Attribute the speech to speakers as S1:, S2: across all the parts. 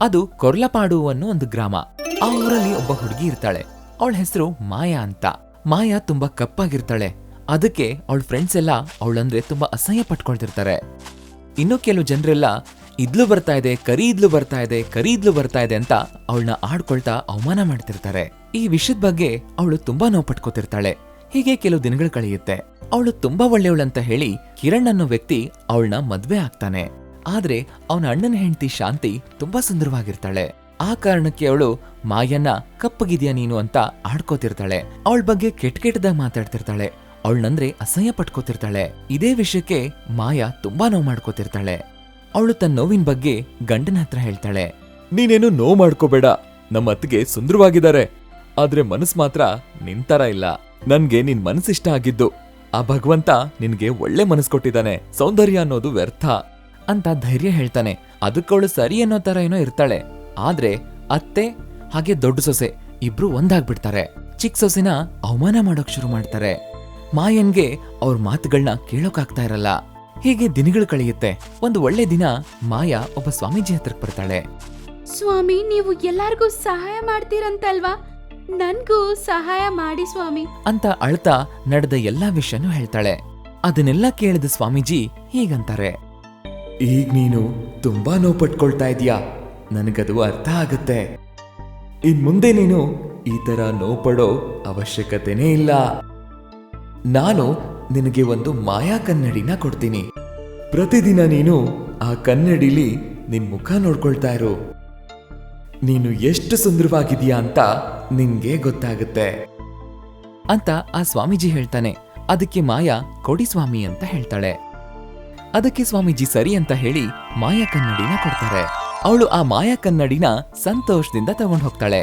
S1: ಅದು ಕೊರ್ಲಪಾಡು ಅನ್ನೋ ಒಂದು ಗ್ರಾಮ. ಆ ಊರಲ್ಲಿ ಒಬ್ಬ ಹುಡುಗಿ ಇರ್ತಾಳೆ. ಅವಳ ಹೆಸರು ಮಾಯಾ ಅಂತ. ಮಾಯಾ ತುಂಬಾ ಕಪ್ಪಾಗಿರ್ತಾಳೆ. ಅದಕ್ಕೆ ಅವಳ ಫ್ರೆಂಡ್ಸ್ ಎಲ್ಲ ಅವಳಂದ್ರೆ ತುಂಬಾ ಅಸಹ್ಯ ಪಟ್ಕೊಳ್ತಿರ್ತಾರೆ. ಇನ್ನು ಕೆಲವು ಜನರೆಲ್ಲ ಇದ್ಲು ಬರ್ತಾ ಇದೆ, ಕರಿ ಇದ್ಲು ಬರ್ತಾ ಇದೆ, ಕರಿ ಇದ್ಲು ಬರ್ತಾ ಇದೆ ಅಂತ ಅವಳನ್ನ ಆಡ್ಕೊಳ್ತಾ ಅವಮಾನ ಮಾಡ್ತಿರ್ತಾರೆ. ಈ ವಿಷಯದ ಬಗ್ಗೆ ಅವಳು ತುಂಬಾ ನೋವು ಪಟ್ಕೋತಿರ್ತಾಳೆ. ಹೀಗೆ ಕೆಲವು ದಿನಗಳು ಕಳೆಯುತ್ತೆ. ಅವಳು ತುಂಬಾ ಒಳ್ಳೆಯವಳಂತ ಹೇಳಿ ಕಿರಣ್ ಅನ್ನೋ ವ್ಯಕ್ತಿ ಅವಳನ್ನ ಮದ್ವೆ ಆಗ್ತಾನೆ. ಆದ್ರೆ ಅವನ ಅಣ್ಣನ ಹೆಂಡತಿ ಶಾಂತಿ ತುಂಬಾ ಸುಂದರವಾಗಿರ್ತಾಳೆ. ಆ ಕಾರಣಕ್ಕೆ ಅವಳು ಮಾಯನ್ನ ಕಪ್ಪಗಿದ್ಯಾ ನೀನು ಅಂತ ಆಡ್ಕೋತಿರ್ತಾಳೆ. ಅವಳ ಬಗ್ಗೆ ಕೆಟ್ಟದಾಗ ಮಾತಾಡ್ತಿರ್ತಾಳೆ. ಅವಳನ್ನಂದ್ರೆ ಅಸಹ್ಯ ಪಟ್ಕೋತಿರ್ತಾಳೆ. ಇದೇ ವಿಷಯಕ್ಕೆ ಮಾಯಾ ತುಂಬಾ ನೋವು ಮಾಡ್ಕೋತಿರ್ತಾಳೆ. ಅವಳು ತನ್ನ ನೋವಿನ ಬಗ್ಗೆ ಗಂಡನ ಹತ್ರ ಹೇಳ್ತಾಳೆ. ನೀನೇನು ನೋವು ಮಾಡ್ಕೋಬೇಡ, ನಮ್ಮ ಅತ್ತಿಗೆ ಸುಂದರವಾಗಿದ್ದಾರೆ. ಆದ್ರೆ ಮನಸ್ ಮಾತ್ರ ನಿಂತರ ಇಲ್ಲ. ನನ್ಗೆ ನಿನ್ ಮನಸ್ಸಿಷ್ಟ ಆಗಿದ್ದು. ಆ ಭಗವಂತ ನಿನ್ಗೆ ಒಳ್ಳೆ ಮನಸ್ ಕೊಟ್ಟಿದ್ದಾನೆ. ಸೌಂದರ್ಯ ಅನ್ನೋದು ವ್ಯರ್ಥ ಅಂತ ಧೈರ್ಯ ಹೇಳ್ತಾನೆ. ಅದಕ್ಕವಳು ಸರಿ ಅನ್ನೋ ತರ ಏನೋ ಇರ್ತಾಳೆ. ಆದ್ರೆ ಅತ್ತೆ ಹಾಗೆ ದೊಡ್ಡ ಸೊಸೆ ಇಬ್ರು ಒಂದಾಗ್ಬಿಡ್ತಾರೆ. ಚಿಕ್ಕ ಸೊಸೆನ ಅವಮಾನ ಮಾಡೋಕ್ ಶುರು ಮಾಡ್ತಾರೆ. ಮಾಯನ್ಗೆ ಅವ್ರ ಮಾತುಗಳನ್ನ ಕೇಳೋಕಾಗ್ತಾ ಇರಲ್ಲ. ಹೀಗೆ ದಿನಗಳು ಕಳೆಯುತ್ತೆ. ಒಂದು ಒಳ್ಳೆ ದಿನ ಮಾಯಾ ಒಬ್ಬ ಸ್ವಾಮೀಜಿ ಹತ್ರಕ್ ಬರ್ತಾಳೆ.
S2: ಸ್ವಾಮಿ, ನೀವು ಎಲ್ಲಾರ್ಗೂ ಸಹಾಯ ಮಾಡ್ತೀರಂತಲ್ವಾ? ನನ್ಗೂ ಸಹಾಯ ಮಾಡಿ ಸ್ವಾಮಿ
S1: ಅಂತ ಅಳ್ತಾ ನಡೆದ ಎಲ್ಲಾ ವಿಷಯನೂ ಹೇಳ್ತಾಳೆ. ಅದನ್ನೆಲ್ಲ ಕೇಳಿದ ಸ್ವಾಮೀಜಿ ಹೀಗಂತಾರೆ. ಈಗ ನೀನು ತುಂಬಾ ನೋವು ಪಟ್ಕೊಳ್ತಾ ಇದೀಯಾ, ನನಗದು ಅರ್ಥ ಆಗತ್ತೆ. ಇನ್ ಮುಂದೆ ನೀನು ಈ ತರ ನೋವು ಪಡೋ ಅವಶ್ಯಕತೆನೇ ಇಲ್ಲ. ನಾನು ನಿನಗೆ ಒಂದು ಮಾಯಾ ಕನ್ನಡಿನ ಕೊಡ್ತೀನಿ. ಪ್ರತಿದಿನ ನೀನು ಆ ಕನ್ನಡಿಲಿ ನಿನ್ ಮುಖ ನೋಡ್ಕೊಳ್ತಾ ಇರು. ನೀನು ಎಷ್ಟು ಸುಂದರವಾಗಿದೀಯಾ ಅಂತ ನಿನ್ಗೆ ಗೊತ್ತಾಗುತ್ತೆ ಅಂತ ಆ ಸ್ವಾಮೀಜಿ ಹೇಳ್ತಾನೆ. ಅದಕ್ಕೆ ಮಾಯಾ ಕೊಡಿ ಸ್ವಾಮಿ ಅಂತ ಹೇಳ್ತಾಳೆ. ಅದಕ್ಕೆ ಸ್ವಾಮೀಜಿ ಸರಿ ಅಂತ ಹೇಳಿ ಮಾಯಾ ಕನ್ನಡಿನ ಕೊಡ್ತಾರೆ. ಅವಳು ಆ ಮಾಯಾ ಕನ್ನಡಿನ ಸಂತೋಷದಿಂದ ತಗೊಂಡು ಹೋಗ್ತಾಳೆ.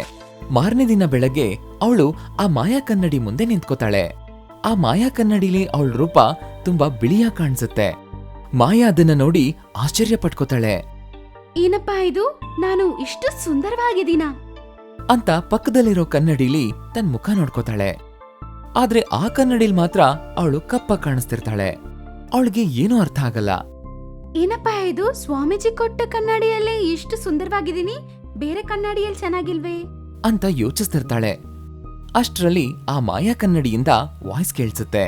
S1: ಮಾರನೇ ದಿನ ಬೆಳಗ್ಗೆ ಅವಳು ಆ ಮಾಯಾ ಕನ್ನಡಿ ಮುಂದೆ ನಿಂತ್ಕೋತಾಳೆ. ಆ ಮಾಯಾ ಕನ್ನಡಿಲಿ ಅವಳ ರೂಪ ತುಂಬಾ ಬಿಳಿಯ ಕಾಣಿಸುತ್ತೆ. ಮಾಯಾ ಅದನ್ನ ನೋಡಿ ಆಶ್ಚರ್ಯ ಪಟ್ಕೋತಾಳೆ.
S2: ಏನಪ್ಪಾ ಇದು, ನಾನು ಇಷ್ಟು ಸುಂದರವಾಗಿದ್ದೀನಾ
S1: ಅಂತ ಪಕ್ಕದಲ್ಲಿರೋ ಕನ್ನಡಿಲಿ ತನ್ನ ಮುಖ ನೋಡ್ಕೋತಾಳೆ. ಆದ್ರೆ ಆ ಕನ್ನಡಿಲ್ ಮಾತ್ರ ಅವಳು ಕಪ್ಪ ಕಾಣಿಸ್ತಿರ್ತಾಳೆ. ಅವಳಿಗೆ ಏನೂ ಅರ್ಥ ಆಗಲ್ಲ.
S2: ಏನಪ್ಪಾ ಇದು, ಸ್ವಾಮೀಜಿ ಕೊಟ್ಟ ಕನ್ನಡಿಯಲ್ಲೇ ಇಷ್ಟು ಸುಂದರವಾಗಿದ್ದೀನಿ, ಬೇರೆ ಕನ್ನಡಿಯಲ್ಲಿ ಚೆನ್ನಾಗಿಲ್ವೇ
S1: ಅಂತ ಯೋಚಿಸ್ತಿರ್ತಾಳೆ. ಅಷ್ಟ್ರಲ್ಲಿ ಆ ಮಾಯಾ ಕನ್ನಡಿಯಿಂದ ವಾಯ್ಸ್ ಕೇಳಿಸುತ್ತೆ.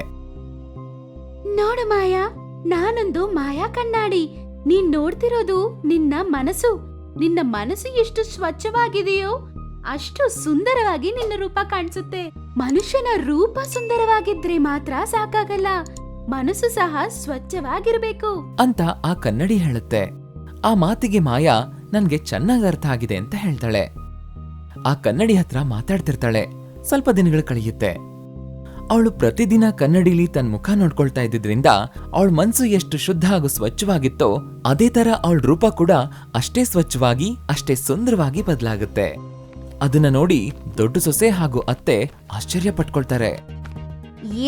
S2: ನೋಡು ಮಾಯಾ, ನಾನೊಂದು ಮಾಯಾ ಕನ್ನಡಿ. ನೀನ್ ನೋಡ್ತಿರೋದು ನಿನ್ನ ಮನಸ್ಸು. ನಿನ್ನ ಮನಸ್ಸು ಎಷ್ಟು ಸ್ವಚ್ಛವಾಗಿದೆಯೋ ಅಷ್ಟು ಸುಂದರವಾಗಿ ನಿನ್ನ ರೂಪ ಕಾಣಿಸುತ್ತೆ. ಮನುಷ್ಯನ ರೂಪ ಸುಂದರವಾಗಿದ್ರೆ ಮಾತ್ರ ಸಾಕಾಗಲ್ಲ, ಮನಸ್ಸು ಸಹ ಸ್ವಚ್ಛವಾಗಿರ್ಬೇಕು
S1: ಅಂತ ಆ ಕನ್ನಡಿ ಹೇಳುತ್ತೆ. ಆ ಮಾತಿಗೆ ಮಾಯಾ ನನ್ಗೆ ಚೆನ್ನಾಗಿ ಅರ್ಥ ಆಗಿದೆ ಅಂತ ಹೇಳ್ತಾಳೆ. ಆ ಕನ್ನಡಿ ಹತ್ರ ಮಾತಾಡ್ತಿರ್ತಾಳೆ. ಸ್ವಲ್ಪ ದಿನಗಳು ಕಳೆಯುತ್ತೆ. ಅವಳು ಪ್ರತಿದಿನ ಕನ್ನಡಿಲಿ ತನ್ನ ಮುಖ ನೋಡ್ಕೊಳ್ತಾ ಇದ್ದಿದ್ರಿಂದ ಅವಳ ಮನ್ಸು ಎಷ್ಟು ಶುದ್ಧ ಹಾಗೂ ಸ್ವಚ್ಛವಾಗಿತ್ತೋ ಅದೇ ತರ ಅವಳ ರೂಪ ಕೂಡ ಅಷ್ಟೇ ಸ್ವಚ್ಛವಾಗಿ ಅಷ್ಟೇ ಸುಂದರವಾಗಿ ಬದಲಾಗುತ್ತೆ. ಅದನ್ನ ನೋಡಿ ದೊಡ್ಡ ಸೊಸೆ ಹಾಗೂ ಅತ್ತೆ ಆಶ್ಚರ್ಯ ಪಟ್ಕೊಳ್ತಾರೆ.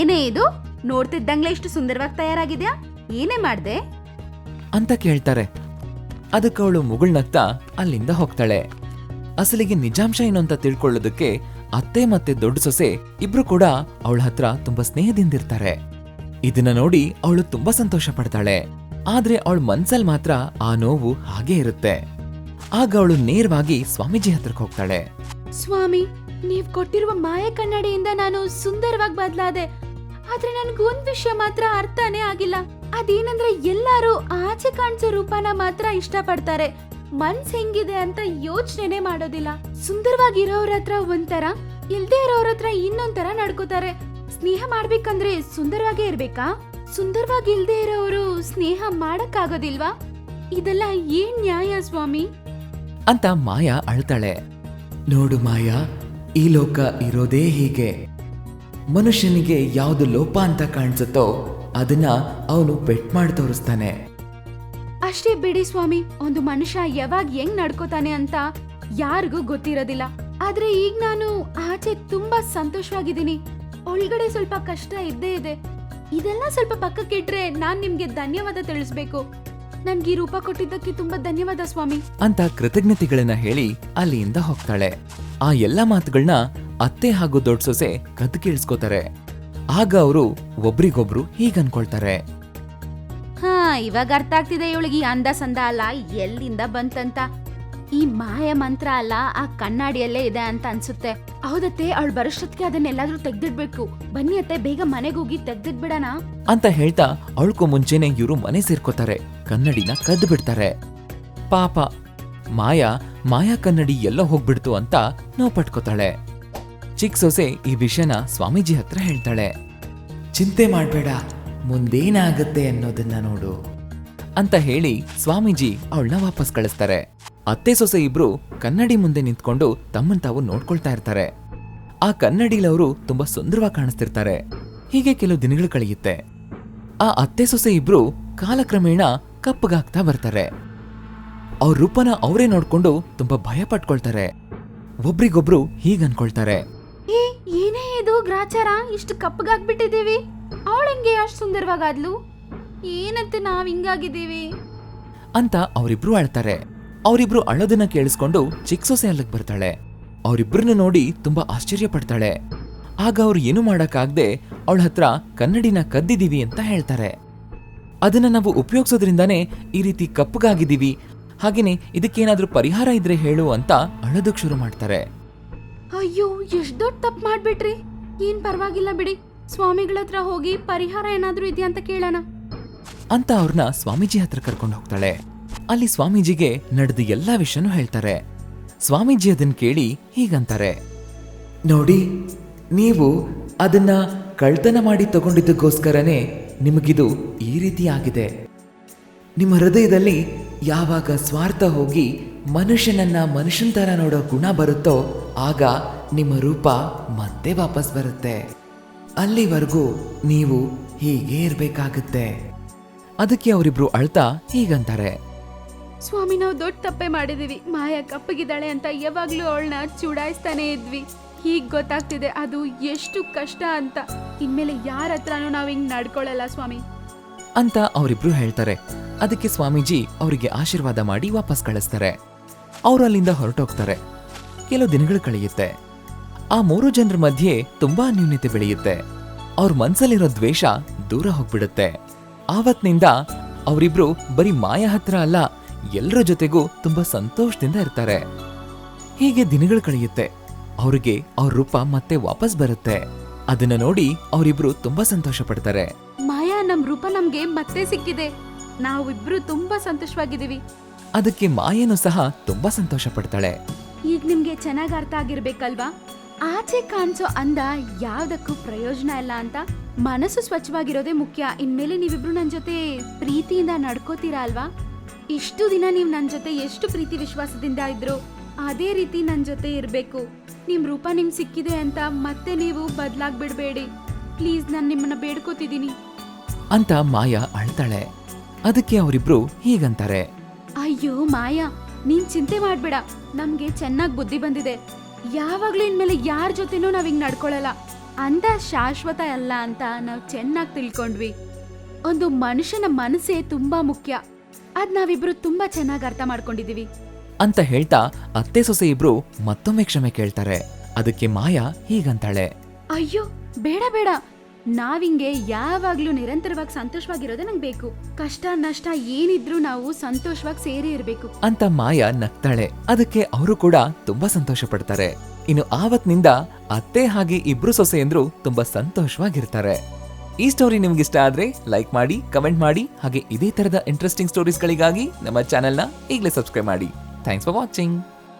S2: ಏನೇ ಇದು, ನೋಡ್ತಿದ್ದಂಗ್ಲೆ ಇಷ್ಟು ಸುಂದರವಾಗಿ ತಯಾರಾಗಿದ್ಯಾ, ಏನೇ ಮಾಡ್ದೆ
S1: ಅಂತ ಕೇಳ್ತಾರೆ. ಅದಕ್ಕೆ ಅವಳು ಮುಗುಳ್ನಗ್ತಾ ಅಲ್ಲಿಂದ ಹೋಗ್ತಾಳೆ. ಅಸಲಿಗೆ ನಿಜಾಂಶ ಏನು ಅಂತ ತಿಳ್ಕೊಳ್ಳೋದಕ್ಕೆ ಅತ್ತೆ ಮತ್ತೆ ದೊಡ್ಡ ಸೊಸೆ ಇಬ್ರು ಕೂಡ ಅವಳ ಹತ್ರ ತುಂಬಾ ಸ್ನೇಹದಿಂದಿರ್ತಾರೆ. ಇದನ್ನ ನೋಡಿ ಅವಳು ತುಂಬಾ ಸಂತೋಷ ಪಡ್ತಾಳೆ. ಆದ್ರೆ ಅವಳ ಮನ್ಸಲ್ ಮಾತ್ರ ಆ ನೋವು ಹಾಗೇ ಇರುತ್ತೆ. ಆಗ ಅವಳು ನೇರವಾಗಿ ಸ್ವಾಮೀಜಿ ಹತ್ರಕ್ಕೆ ಹೋಗ್ತಾಳೆ.
S2: ಸ್ವಾಮಿ, ನೀವ್ ಕೊಟ್ಟಿರುವ ಮಾಯ ಕನ್ನಡಿಯಿಂದ ನಾನು ಸುಂದರವಾಗಿ ಬದಲಾದೆ. ಆದ್ರೆ ನನ್ಗೊಂದ್ ವಿಷಯ ಮಾತ್ರ ಅರ್ಥನೇ ಆಗಿಲ್ಲ. ಅದೇನಂದ್ರೆ ಎಲ್ಲಾರು ಆಚೆ ಕಾಣಿಸೋ ರೂಪನ ಮಾತ್ರ ಇಷ್ಟ ಪಡ್ತಾರೆ, ಮನ್ಸ್ ಹೆಂಗಿದೆ ಅಂತ ಯೋಚನೆ ಮಾಡೋದಿಲ್ಲ. ಸುಂದರವಾಗಿರೋರ ಹತ್ರ ಒಂಥರ, ಇಲ್ದೇ ಇರೋರ ಹತ್ರ ಇನ್ನೊಂಥರ ನಡ್ಕೋತಾರೆ. ಸ್ನೇಹ ಮಾಡ್ಬೇಕಂದ್ರೆ ಸುಂದರವಾಗೇ ಇರ್ಬೇಕಾ? ಸುಂದರವಾಗಿ ಇಲ್ದೇ ಇರೋರು ಸ್ನೇಹ ಮಾಡಕ್ಕಾಗೋದಿಲ್ವಾ? ಇದೆಲ್ಲ ಏನ್ ನ್ಯಾಯ ಸ್ವಾಮಿ
S1: ಅಂತ ಮಾಯಾ ಅಳ್ತಾಳೆ. ನೋಡು ಮಾಯಾ, ಈ ಲೋಕ ಇರೋದೇ ಹೀಗೆ. ಮನುಷ್ಯನಿಗೆ ಯಾವುದು ಲೋಪ ಅಂತ ಕಾಣಿಸುತ್ತೋ ಅದನ್ನ ಅವನು ಬೆಟ್ ಮಾಡಿ ತೋರಿಸ್ತಾನೆ.
S2: ಅಷ್ಟೇ ಬಿಡಿ ಸ್ವಾಮಿ, ಒಂದು ಮನುಷ್ಯ ಯಾವಾಗ ಹೆಂಗ್ ನಡ್ಕೋತಾನೆ ಅಂತ ಯಾರಿಗೂ ಗೊತ್ತಿರೋದಿಲ್ಲ. ಆದ್ರೆ ಈಗ ನಾನು ಆಚೆ ತುಂಬಾ ಸಂತೋಷವಾಗಿದ್ದೀನಿ, ಒಳಗಡೆ ಸ್ವಲ್ಪ ಕಷ್ಟ ಇದ್ದೇ ಇದೆ. ಇದೆಲ್ಲ ಸ್ವಲ್ಪ ಪಕ್ಕಕ್ಕಿಟ್ರೆ ನಾನ್ ನಿಮ್ಗೆ ಧನ್ಯವಾದ ತಿಳಿಸ್ಬೇಕು. ನನ್ಗೆ ಈ ರೂಪ ಕೊಟ್ಟಿದ್ದಕ್ಕೆ ತುಂಬಾ ಧನ್ಯವಾದ ಸ್ವಾಮಿ
S1: ಅಂತ ಕೃತಜ್ಞತೆಗಳನ್ನ ಹೇಳಿ ಅಲ್ಲಿಂದ ಹೋಗ್ತಾಳೆ. ಆ ಎಲ್ಲ ಮಾತುಗಳನ್ನ ಅತ್ತೆ ಹಾಗೂ ದೊಡ್ಡ ಸೊಸೆ ಕದ್ದು ಕೇಳಿಸ್ಕೋತಾರೆ. ಆಗ ಅವರು ಒಬ್ರಿಗೊಬ್ರು ಹೀಗನ್ಕೊಳ್ತಾರೆ.
S2: ಇವಾಗ ಅರ್ಥ ಆಗ್ತಿದೆ ಇವಳಿಗೆ ಅಂದ ಸಂದ ಅಲ್ಲ ಎಲ್ಲಿಂದ ಬಂತಂತ. ಈ ಮಾಯ ಮಂತ್ರ ಅಲ್ಲ ಆ ಕಣ್ಣಾಡಿಯಲ್ಲೇ ಇದೆ ಅಂತ ಅನ್ಸುತ್ತೆ. ಹೌದತ್ತೆ, ಅವಳು ಬರೋಷ್ಟೊತ್ತಿಗೆ ಅದನ್ನೆಲ್ಲಾದ್ರೂ ತೆಗ್ದಿಡ್ಬೇಕು. ಬನ್ನಿ ಅತ್ತೆ, ಬೇಗ ಮನೆಗೆ ಹೋಗಿ ತೆಗ್ದಿಡ್ಬಿಡಣ
S1: ಅಂತ ಹೇಳ್ತಾ ಅವಳ್ಕೂ ಮುಂಚೆನೆ ಇವರು ಮನೆ ಸೇರ್ಕೋತಾರೆ, ಕನ್ನಡಿನ ಕದ್ದು ಬಿಡ್ತಾರೆ. ಪಾಪ ಮಾಯಾ ಕನ್ನಡಿ ಎಲ್ಲೋ ಹೋಗ್ಬಿಡ್ತು ಅಂತ ನೋವು ಪಟ್ಕೋತಾಳೆ. ಚಿಕ್ಕ ಸೊಸೆ ಈ ವಿಷಯನ ಸ್ವಾಮೀಜಿ ಹತ್ರ ಹೇಳ್ತಾಳೆ. ಚಿಂತೆ ಮಾಡ್ಬೇಡ, ಮುಂದೇನಾಗುತ್ತೆ ಅನ್ನೋದನ್ನ ನೋಡು ಅಂತ ಹೇಳಿ ಸ್ವಾಮೀಜಿ ಅವಳನ್ನ ವಾಪಸ್ ಕಳಿಸ್ತಾರೆ. ಅತ್ತೆ ಸೊಸೆ ಇಬ್ರು ಕನ್ನಡಿ ಮುಂದೆ ನಿಂತ್ಕೊಂಡು ತಮ್ಮನ್ ತಾವು ನೋಡ್ಕೊಳ್ತಾ ಇರ್ತಾರೆ. ಆ ಕನ್ನಡಿಲವರು ತುಂಬಾ ಸುಂದರವಾಗಿ ಕಾಣಿಸ್ತಿರ್ತಾರೆ. ಹೀಗೆ ಕೆಲವು ದಿನಗಳು ಕಳೆಯುತ್ತೆ. ಆ ಅತ್ತೆ ಸೊಸೆ ಇಬ್ರು ಕಾಲಕ್ರಮೇಣ ಕಪ್ಪಗಾಗ್ತಾ ಬರ್ತಾರೆ. ಅವ್ರ ರೂಪನ ಅವರೇ ನೋಡ್ಕೊಂಡು ತುಂಬಾ ಭಯ ಪಟ್ಕೊಳ್ತಾರೆ. ಒಬ್ರಿಗೊಬ್ರು ಹೀಗನ್ಕೊಳ್ತಾರೆ,
S2: ಏನೇ ಇದು ಗ್ರಾಚಾರ, ಇಷ್ಟು ಕಪ್ಪಗಾಗ್ಬಿಟ್ಟಿದೀವಿ. ಅವಳಂಗೆ ಅಷ್ಟು ಸುಂದರವಾಗಾದ್ಲು, ಏನಂತೆ ನಾವ್ ಹಿಂಗಾಗಿದ್ದೀವಿ
S1: ಅಂತ ಅವರಿಬ್ರು ಅಳ್ತಾರೆ. ಅವರಿಬ್ರು ಅಳೋದನ್ನ ಕೇಳಿಸ್ಕೊಂಡು ಚಿಕ್ಕ ಸೊಸೆ ಅಲ್ಲಿಗೆ ಬರ್ತಾಳೆ. ಅವರಿಬ್ರನ್ನ ನೋಡಿ ತುಂಬಾ ಆಶ್ಚರ್ಯ ಪಡ್ತಾಳೆ. ಆಗ ಅವ್ರು ಏನು ಮಾಡಕ್ಕಾಗ್ದೆ ಅವಳ ಹತ್ರ ಕನ್ನಡಿನ ಕದ್ದಿದೀವಿ ಅಂತ ಹೇಳ್ತಾರೆ. ಅದನ್ನ ನಾವು ಉಪಯೋಗಿಸೋದ್ರಿಂದಾನೇ ಈ ರೀತಿ ಕಪ್ಪಗಾಗಿದ್ದೀವಿ, ಹಾಗೇನೆ ಇದಕ್ಕೇನಾದ್ರೂ ಪರಿಹಾರ ಇದ್ರೆ ಹೇಳು ಅಂತ ಅಳೋದಕ್ ಶುರು ಮಾಡ್ತಾರೆ.
S2: ಅಯ್ಯೋ, ಎಷ್ಟ್ ದೊಡ್ಡ ತಪ್ಪು ಮಾಡ್ಬಿಟ್ರಿ. ಏನ್ ಪರವಾಗಿಲ್ಲ ಬಿಡಿ, ಸ್ವಾಮಿಗಳ ಹತ್ರ ಹೋಗಿ ಪರಿಹಾರ ಏನಾದ್ರೂ ಇದೆಯಾ ಅಂತ ಕೇಳೋಣ
S1: ಅಂತ ಅವ್ರನ್ನ ಸ್ವಾಮೀಜಿ ಹತ್ರ ಕರ್ಕೊಂಡು ಹೋಗ್ತಾಳೆ. ಅಲ್ಲಿ ಸ್ವಾಮೀಜಿಗೆ ನಡೆದ ಎಲ್ಲಾ ವಿಷಯನೂ ಹೇಳ್ತಾರೆ. ಸ್ವಾಮೀಜಿ ಅದನ್ನ ಕೇಳಿ ಹೀಗಂತಾರೆ, ನೋಡಿ, ನೀವು ಅದನ್ನ ಕಳ್ತನ ಮಾಡಿ ತಗೊಂಡಿದ್ದಕ್ಕೋಸ್ಕರನೇ ನಿಮಗಿದು ಈ ರೀತಿ ಆಗಿದೆ. ನಿಮ್ಮ ಹೃದಯದಲ್ಲಿ ಯಾವಾಗ ಸ್ವಾರ್ಥ ಹೋಗಿ ಮನುಷ್ಯನನ್ನ ಮನುಷ್ಯನ ತರ ನೋಡೋ ಗುಣ ಬರುತ್ತೋ ಆಗ ನಿಮ್ಮ ರೂಪ ಮತ್ತೆ ವಾಪಸ್ ಬರುತ್ತೆ. ಅಲ್ಲಿವರೆಗೂ ನೀವು ಹೀಗೆ ಇರ್ಬೇಕಾಗುತ್ತೆ. ಅದಕ್ಕೆ ಅವರಿಬ್ರು ಅಳ್ತಾ ಹೀಗಂತಾರೆ,
S2: ಸ್ವಾಮಿ, ನಾವು ದೊಡ್ಡ ತಪ್ಪೆ ಮಾಡಿದೀವಿ. ಮಾಯಾ ಕಪ್ಪಗಿದ್ದಾಳೆ ಅಂತ ಯಾವಾಗ್ಲೂ ಅವಳನ್ನ ಚುಡಾಯಿಸ್ತಾನೆ ಇದ್ವಿ. ಹೀಗ್ ಗೊತ್ತಾಗ್ತಿದೆ ಅದು ಎಷ್ಟು ಕಷ್ಟ ಅಂತ. ಇನ್ಮೇಲೆ ಯಾರ ಹತ್ರನೂ ನಾವ್ ಹಿಂಗ್ ನಡ್ಕೊಳ್ಳಲ್ಲ ಸ್ವಾಮಿ
S1: ಅಂತ ಅವರಿಬ್ರು ಹೇಳ್ತಾರೆ. ಅದಕ್ಕೆ ಸ್ವಾಮೀಜಿ ಅವರಿಗೆ ಆಶೀರ್ವಾದ ಮಾಡಿ ವಾಪಸ್ ಕಳಿಸ್ತಾರೆ. ಅವರು ಅಲ್ಲಿಂದ ಹೊರಟೋಗ್ತಾರೆ. ಕೆಲವು ದಿನಗಳು ಕಳೆಯುತ್ತೆ. ಆ 3 ಜನರ ಮಧ್ಯೆ ತುಂಬಾ ನ್ಯೂನ್ಯತೆ ಬೆಳೆಯುತ್ತೆ. ಅವ್ರ ಮನ್ಸಲ್ಲಿರೋ ದ್ವೇಷ ದೂರ ಹೋಗ್ಬಿಡುತ್ತೆ. ಆವತ್ನಿಂದ ಅವರಿಬ್ರು ಬರೀ ಮಾಯಾ ಹತ್ರ ಅಲ್ಲ, ಎಲ್ಲರ ಜೊತೆಗೂ ತುಂಬಾ ಸಂತೋಷದಿಂದ ಇರ್ತಾರೆ. ಹೀಗೆ ದಿನಗಳು ಕಳೆಯುತ್ತೆ. ಅವ್ರಿಗೆ ಅವ್ರ ರೂಪ ಮತ್ತೆ ವಾಪಸ್ ಬರುತ್ತೆ. ಅದನ್ನ ನೋಡಿ ಅವರಿಬ್ರು ತುಂಬಾ ಸಂತೋಷ ಪಡ್ತಾರೆ.
S2: ಮಾಯಾ, ನಮ್ ರೂಪ ನಮ್ಗೆ ಮತ್ತೆ ಸಿಕ್ಕಿದೆ. ನಾವಿಬ್ರು ತುಂಬಾ ಸಂತೋಷವಾಗಿದ್ದೀವಿ.
S1: ಅದಕ್ಕೆ ಮಾಯೇನು ಸಹ ತುಂಬಾ ಸಂತೋಷ ಪಡ್ತಾಳೆ.
S2: ಈಗ ನಿಮ್ಗೆ ಚೆನ್ನಾಗ್ ಅರ್ಥ ಆಗಿರ್ಬೇಕಲ್ವಾ, ಆಚೆ ಕಾಣಿಸೋ ಅಂದ ಯಾವ್ದಕ್ಕೂ ಪ್ರಯೋಜನ ಇಲ್ಲ ಅಂತ. ಮನಸ್ಸು ಸ್ವಚ್ಛವಾಗಿರೋದೇ ಮುಖ್ಯ. ಇನ್ಮೇಲೆ ನೀವಿಬ್ರು ನನ್ ಜೊತೆ ಪ್ರೀತಿಯಿಂದ ನಡ್ಕೋತೀರಾ ಅಲ್ವಾ? ಇಷ್ಟು ದಿನ ನೀವ್ ನನ್ ಜೊತೆ ಎಷ್ಟು ಪ್ರೀತಿ ವಿಶ್ವಾಸದಿಂದ ಇದ್ರು ಅದೇ ರೀತಿ ನನ್ ಜೊತೆ ಇರ್ಬೇಕು. ನಿಮ್ ರೂಪ ನಿಮ್ಗೆ ಸಿಕ್ಕಿದೆ ಅಂತ ಮತ್ತೆ ನೀವು ಬದ್ಲಾಗ್ಬಿಡ್ಬೇಡಿ ಪ್ಲೀಸ್, ನಾನ್ ನಿಮ್ಮನ್ನ ಬೇಡ್ಕೋತಿದೀನಿ
S1: ಅಂತ ಮಾಯಾ ಅಳ್ತಾಳೆ. ಅದಕ್ಕೆ ಅವರಿಬ್ರು ಹೀಗಂತಾರೆ,
S2: ಅಯ್ಯೋ ಮಾಯಾ, ನೀನ್ ಚಿಂತೆ ಮಾಡ್ಬೇಡ, ನಮ್ಗೆ ಚೆನ್ನಾಗ್ ಬುದ್ಧಿ ಬಂದಿದೆ. ಯಾವಾಗ್ಲೂ ಇನ್ಮೇಲೆ ಯಾರ ಜೊತೆನೂ ನಾವ್ ಹಿಂಗ್ ನಡ್ಕೊಳಲ್ಲ. ಅಂದ ಶಾಶ್ವತ ಅಲ್ಲ ಅಂತ ನಾವ್ ಚೆನ್ನಾಗ್ ತಿಳ್ಕೊಂಡ್ವಿ. ಒಂದು ಮನುಷ್ಯನ ಮನಸ್ಸೇ ತುಂಬಾ ಮುಖ್ಯ. ಅದ್ ನಾವಿಬ್ರು ತುಂಬಾ ಚೆನ್ನಾಗ್ ಅರ್ಥ ಮಾಡ್ಕೊಂಡಿದೀವಿ
S1: ಅಂತ ಹೇಳ್ತಾ ಅತ್ತೆ ಸೊಸೆ ಇಬ್ರು ಮತ್ತೊಮ್ಮೆ ಕ್ಷಮೆ ಕೇಳ್ತಾರೆ. ಅದಕ್ಕೆ ಮಾಯಾ ಹೀಗಂತಾಳೆ,
S2: ಅಯ್ಯೋ ಬೇಡ ಬೇಡ, ನಾವಿಂಗೆ ಯಾವಾಗ್ಲೂ ನಿರಂತರವಾಗಿ ಸಂತೋಷವಾಗಿರೋದೇ ನಂಗೆ ಬೇಕು. ಕಷ್ಟ ನಷ್ಟ ಏನಿದ್ರು ನಾವು ಸಂತೋಷವಾಗಿ ಸೇರಿ ಇರ್ಬೇಕು
S1: ಅಂತ ಮಾಯಾ ನಗ್ತಾಳೆ. ಅದಕ್ಕೆ ಅವರು ಕೂಡ ತುಂಬಾ ಸಂತೋಷ ಪಡ್ತಾರೆ. ಇನ್ನು ಆವತ್ನಿಂದ ಅತ್ತೆ ಹಾಗೆ ಇಬ್ರು ಸೊಸೆಯಂದ್ರು ತುಂಬಾ ಸಂತೋಷವಾಗಿರ್ತಾರೆ. ಈ ಸ್ಟೋರಿ ನಿಮ್ಗಿಷ್ಟ ಆದ್ರೆ ಲೈಕ್ ಮಾಡಿ, ಕಮೆಂಟ್ ಮಾಡಿ, ಹಾಗೆ ಇದೇ ತರದ ಇಂಟ್ರೆಸ್ಟಿಂಗ್ ಸ್ಟೋರೀಸ್ಗಳಿಗಾಗಿ ನಮ್ಮ ಚಾನೆಲ್ನ ಈಗಲೇ ಸಬ್ಸ್ಕ್ರೈಬ್ ಮಾಡಿ. Thanks for watching.